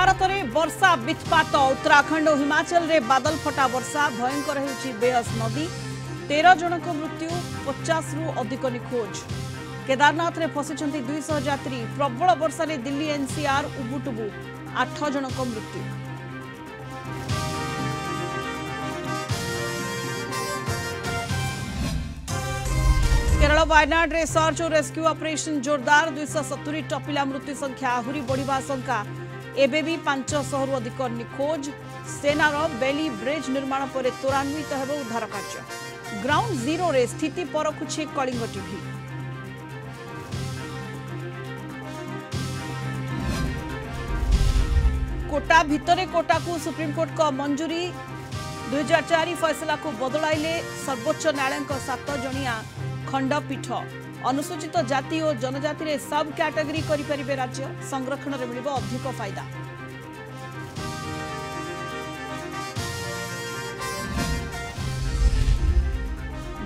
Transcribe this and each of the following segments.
भारत में वर्षा वित्पात उत्तराखंड और हिमाचल रे बादल फटा वर्षा भयंकर होउछि बेअस नदी 13 जनक मृत्यु 50 रु अधिक निखोज। केदारनाथ रे फसिछंती 200 यात्री प्रबल वर्षा रे दिल्ली एनसीआर उबुटुबु 8 जनक मृत्यु। केरल वायनाड रे सर्च और रेस्क्यू ऑपरेशन जोरदार 270 टपिला मृत्यु संख्या आहुरी बढ़िबा आशंका एबे भी 500 रु अधिक निखोज। सेनार बेली ब्रिज निर्माण पर त्वरान्वित हेब उद्धार कार्य। ग्राउंड जीरो रे स्थिति परखुछि कलिंग टीवी। कोटा भितरे कोटा को सुप्रीमकोर्ट को मंजूरी 2004 फैसला को बदलाइले सर्वोच्च न्यायालय 7 जणिया खंडपीठ। अनुसूचित जाति और जनजाति रे सब कैटेगरी करिपरिबे राज्य संरक्षण रे मिलिबो अधिक फायदा।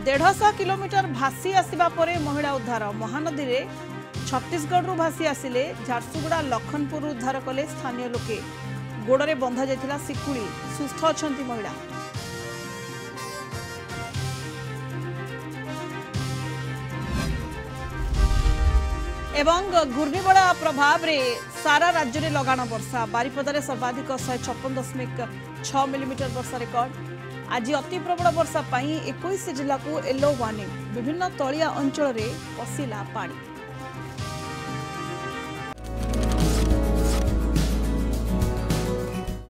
डेढ़श किलोमीटर भासी आसिबा परे महिला उद्धार। महानदी रे छत्तीसगढ़ रु भासी आसिले झारसुगुड़ा लखनपुर उद्धार कले स्थानीय लोके। गोड़े बंधा जाइथिला सिकुड़ी। सुस्थ अछंती महिला। एवं घूर्णिबलय प्रभाव रे सारा राज्य में लगाण वर्षा। बारिपदा सर्वाधिक 156.6 मिलीमीटर वर्षा रेकर्ड। आज अति प्रबल वर्षा 21 जिला को येलो वार्निंग। विभिन्न तलिया अंचल में पशिला पानी।